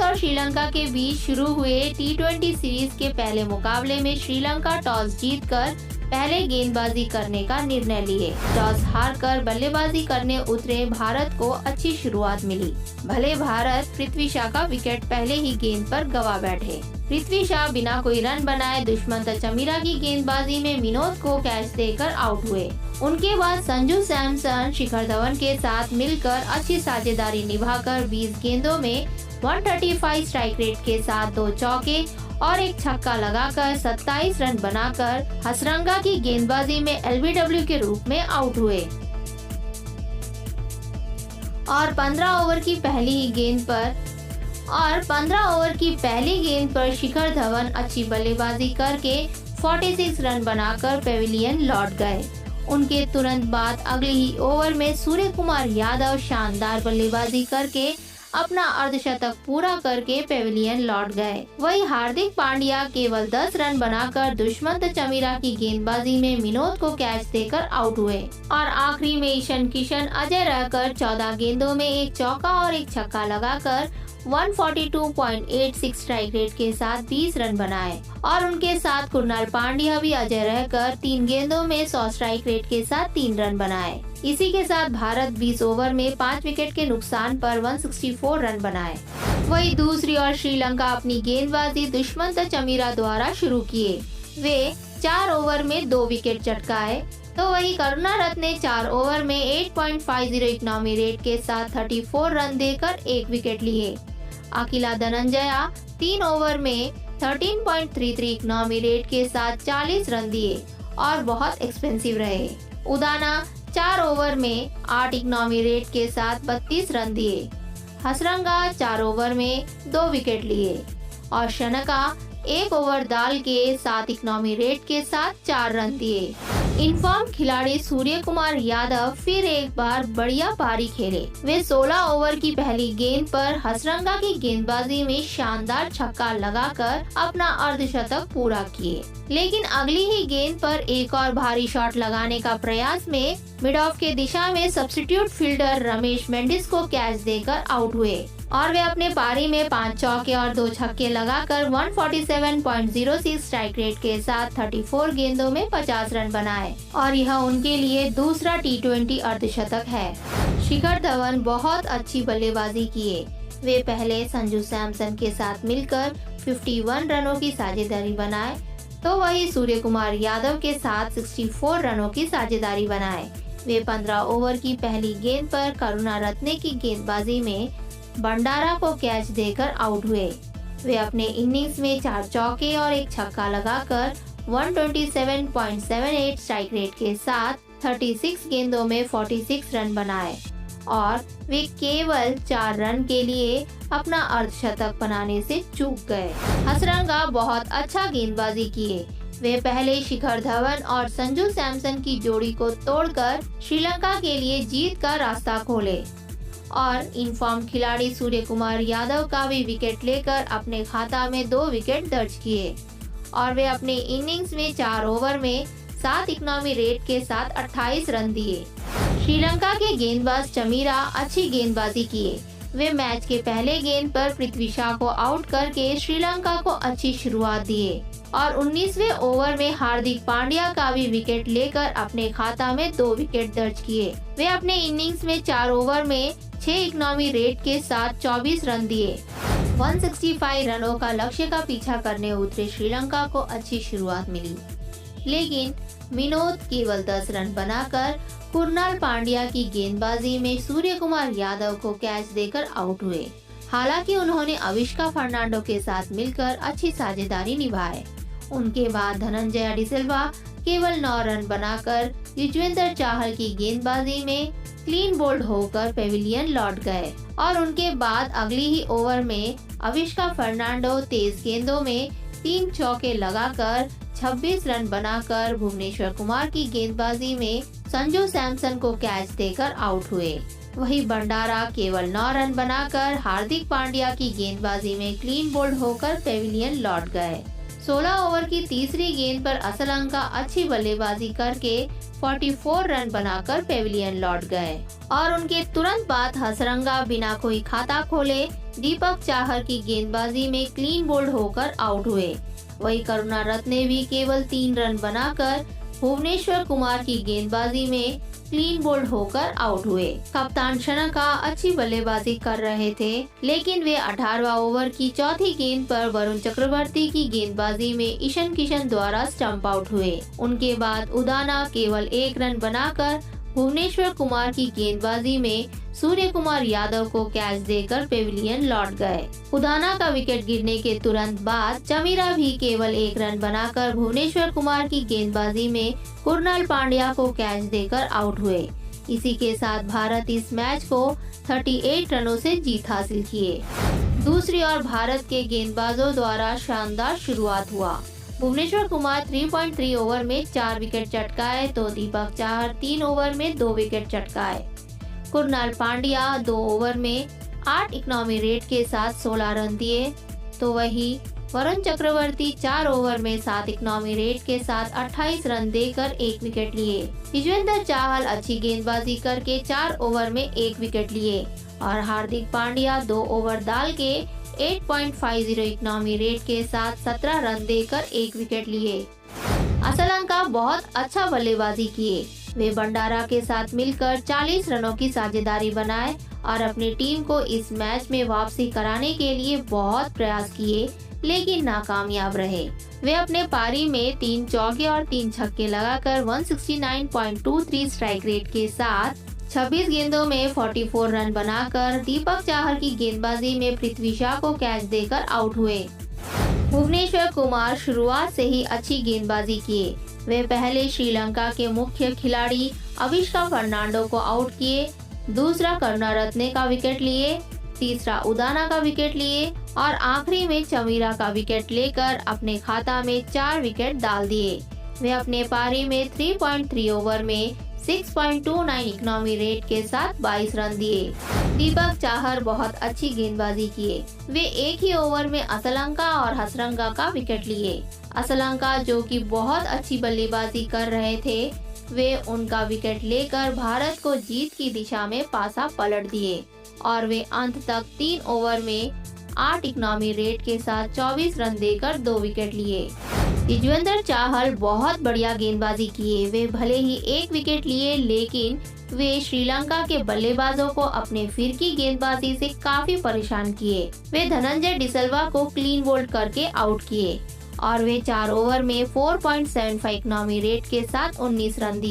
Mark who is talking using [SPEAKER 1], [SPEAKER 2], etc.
[SPEAKER 1] और श्रीलंका के बीच शुरू हुए टी20 सीरीज के पहले मुकाबले में श्रीलंका टॉस जीतकर पहले गेंदबाजी करने का निर्णय लिए। टॉस हारकर बल्लेबाजी करने उतरे भारत को अच्छी शुरुआत मिली। भले भारत पृथ्वी शा का विकेट पहले ही गेंद पर गंवा बैठे। पृथ्वी शा बिना कोई रन बनाए दुष्मंत चमीरा की गेंदबाजी में विनोद को कैच देकर आउट हुए। उनके बाद संजू सैमसन शिखर धवन के साथ मिलकर अच्छी साझेदारी निभाकर 20 गेंदों में 135 स्ट्राइक रेट के साथ 2 चौके और एक छक्का लगाकर 27 रन बनाकर हसरंगा की गेंदबाजी में एलबीडब्ल्यू के रूप में आउट हुए और 15 ओवर की पहली गेंद पर शिखर धवन अच्छी बल्लेबाजी करके 46 रन बनाकर पेविलियन लौट गए। उनके तुरंत बाद अगले ही ओवर में सूर्य कुमार यादव शानदार बल्लेबाजी करके अपना अर्धशतक पूरा करके पेविलियन लौट गए। वहीं हार्दिक पांड्या केवल 10 रन बनाकर दुष्मंत चमीरा की गेंदबाजी में विनोद को कैच देकर आउट हुए और आखिरी में ईशान किशन अजय रहकर 14 गेंदों में एक चौका और एक छक्का लगाकर 142.86 स्ट्राइक रेट के साथ 20 रन बनाए और उनके साथ कुणाल पांड्या भी अजय रहकर 3 गेंदों में 100 स्ट्राइक रेट के साथ 3 रन बनाए। इसी के साथ भारत 20 ओवर में 5 विकेट के नुकसान पर 164 रन बनाए। वहीं दूसरी ओर श्रीलंका अपनी गेंदबाजी दुष्मंत चमीरा द्वारा शुरू किए। वे 4 ओवर में 2 विकेट चटकाए तो वही करुणारत्ने ने 4 ओवर में 8.50 इकोनॉमी रेट के साथ 34 रन देकर 1 विकेट लिए। अकिला धनंजया 3 ओवर में 13.33 इकोनॉमी रेट के साथ 40 रन दिए और बहुत एक्सपेंसिव रहे। उदाना 4 ओवर में 8 इकोनॉमी रेट के साथ 32 रन दिए। हसरंगा 4 ओवर में 2 विकेट लिए और शनका 1 ओवर डाल के 7 इकोनॉमी रेट के साथ 4 रन दिए। इनफॉर्म खिलाड़ी सूर्य कुमार यादव फिर एक बार बढ़िया पारी खेले। वे 16 ओवर की पहली गेंद पर हसरंगा की गेंदबाजी में शानदार छक्का लगाकर अपना अर्धशतक पूरा किए, लेकिन अगली ही गेंद पर एक और भारी शॉट लगाने का प्रयास में मिड ऑफ के दिशा में सब्स्टिट्यूट फील्डर रमेश मेंडिस को कैच देकर आउट हुए और वे अपने पारी में 5 चौके और 2 छक्के लगाकर 147.06 स्ट्राइक रेट के साथ 34 गेंदों में 50 रन बनाए और यह उनके लिए दूसरा टी20 अर्धशतक है। शिखर धवन बहुत अच्छी बल्लेबाजी किए। वे पहले संजू सैमसन के साथ मिलकर 51 रनों की साझेदारी बनाए तो वही सूर्य कुमार यादव के साथ 64 रनों की साझेदारी बनाए। वे 15 ओवर की पहली गेंद पर करुणारत्ने की गेंदबाजी में भंडारा को कैच देकर आउट हुए। वे अपने इनिंग्स में 4 चौके और एक छक्का लगाकर 127.78 स्ट्राइक रेट के साथ 36 गेंदों में 46 रन बनाए और वे केवल 4 रन के लिए अपना अर्धशतक बनाने से चूक गए। हसरंगा बहुत अच्छा गेंदबाजी किए। वे पहले शिखर धवन और संजू सैमसन की जोड़ी को तोड़कर श्रीलंका के लिए जीत का रास्ता खोले और इनफॉर्म खिलाड़ी सूर्य कुमार यादव का भी विकेट लेकर अपने खाता में 2 विकेट दर्ज किए और वे अपने इनिंग्स में 4 ओवर में 7 इकोनॉमी रेट के साथ 28 रन दिए। श्रीलंका के गेंदबाज चमीरा अच्छी गेंदबाजी किए। वे मैच के पहले गेंद पर पृथ्वी शा को आउट करके श्रीलंका को अच्छी शुरुआत दिए और 19वें ओवर में हार्दिक पांड्या का भी विकेट लेकर अपने खाता में 2 विकेट दर्ज किए। वे अपने इनिंग्स में 4 ओवर में 6 इकोनॉमी रेट के साथ 24 रन दिए। 165 रनों का लक्ष्य का पीछा करने उतरे श्रीलंका को अच्छी शुरुआत मिली, लेकिन विनोद केवल 10 रन बनाकर कुणाल पांड्या की गेंदबाजी में सूर्य कुमार यादव को कैच देकर आउट हुए। हालांकि उन्होंने अविष्का फर्नांडो के साथ मिलकर अच्छी साझेदारी निभाए। उनके बाद धनंजय डिसिल्वा केवल 9 रन बनाकर युजवेंद्र चाहल की गेंदबाजी में क्लीन बोल्ड होकर पेविलियन लौट गए और उनके बाद अगली ही ओवर में अविष्का फर्नांडो तेज गेंदों में 3 चौके लगाकर 26 रन बनाकर भुवनेश्वर कुमार की गेंदबाजी में संजू सैमसन को कैच देकर आउट हुए। वहीं भंडारा केवल 9 रन बनाकर हार्दिक पांड्या की गेंदबाजी में क्लीन बोल्ड होकर पेविलियन लौट गए। 16 ओवर की तीसरी गेंद पर असलंका अच्छी बल्लेबाजी करके 44 रन बनाकर पेविलियन लौट गए और उनके तुरंत बाद हसरंगा बिना कोई खाता खोले दीपक चाहर की गेंदबाजी में क्लीन बोल्ड होकर आउट हुए। वहीं करुणारत्ने भी केवल 3 रन बनाकर भुवनेश्वर कुमार की गेंदबाजी में क्लीन बोल्ड होकर आउट हुए। कप्तान शनका अच्छी बल्लेबाजी कर रहे थे, लेकिन वे 18वां ओवर की चौथी गेंद पर वरुण चक्रवर्ती की गेंदबाजी में ईशन किशन द्वारा स्टंप आउट हुए। उनके बाद उदाना केवल 1 रन बनाकर भुवनेश्वर कुमार की गेंदबाजी में सूर्य कुमार यादव को कैच देकर पेविलियन लौट गए। उदाना का विकेट गिरने के तुरंत बाद चमीरा भी केवल 1 रन बनाकर भुवनेश्वर कुमार की गेंदबाजी में कुणाल पांड्या को कैच देकर आउट हुए। इसी के साथ भारत इस मैच को 38 रनों से जीत हासिल किए। दूसरी ओर भारत के गेंदबाजों द्वारा शानदार शुरुआत हुआ। भुवनेश्वर कुमार 3.3 ओवर में 4 विकेट चटकाए तो दीपक चाहर 3 ओवर में 2 विकेट चटकाए। कुणाल पांड्या 2 ओवर में 8 इकनॉमी रेट के साथ 16 रन दिए तो वहीं वरुण चक्रवर्ती 4 ओवर में 7 इकनॉमी रेट के साथ 28 रन देकर 1 विकेट लिए। युजवेंद्र चाहल अच्छी गेंदबाजी करके 4 ओवर में 1 विकेट लिए और हार्दिक पांड्या 2 ओवर डाल के 8.50 इकनॉमी रेट के साथ 17 रन देकर 1 विकेट लिए। असलंका बहुत अच्छा बल्लेबाजी किए। वे भंडारा के साथ मिलकर 40 रनों की साझेदारी बनाए और अपनी टीम को इस मैच में वापसी कराने के लिए बहुत प्रयास किए, लेकिन नाकामयाब रहे। वे अपने पारी में 3 चौके और 3 छक्के लगाकर 169.23 स्ट्राइक रेट के साथ 26 गेंदों में 44 रन बनाकर दीपक चाहर की गेंदबाजी में पृथ्वी शॉ को कैच देकर आउट हुए। भुवनेश्वर कुमार शुरुआत से ही अच्छी गेंदबाजी किए। वे पहले श्रीलंका के मुख्य खिलाड़ी अविष्का फर्नांडो को आउट किए, दूसरा करुणारत्ने का विकेट लिए, तीसरा उदाना का विकेट लिए और आखिरी में चमीरा का विकेट लेकर अपने खाता में 4 विकेट डाल दिए। वे अपने पारी में 3.3 ओवर में 6.29 इकनॉमी रेट के साथ 22 रन दिए। दीपक चाहर बहुत अच्छी गेंदबाजी किए। वे एक ही ओवर में असलंका और हसरंगा का विकेट लिए। असलंका जो कि बहुत अच्छी बल्लेबाजी कर रहे थे, वे उनका विकेट लेकर भारत को जीत की दिशा में पासा पलट दिए और वे अंत तक 3 ओवर में 8 इकनॉमी रेट के साथ 24 रन देकर 2 विकेट लिए। युजवेंद्र चाहल बहुत बढ़िया गेंदबाजी किए। वे भले ही 1 विकेट लिए, लेकिन वे श्रीलंका के बल्लेबाजों को अपने फिरकी गेंदबाजी से काफी परेशान किए। वे धनंजय डिसल्वा को क्लीन बोल्ड करके आउट किए और वे 4 ओवर में 4.75 इकनॉमी रेट के साथ 19 रन दिए।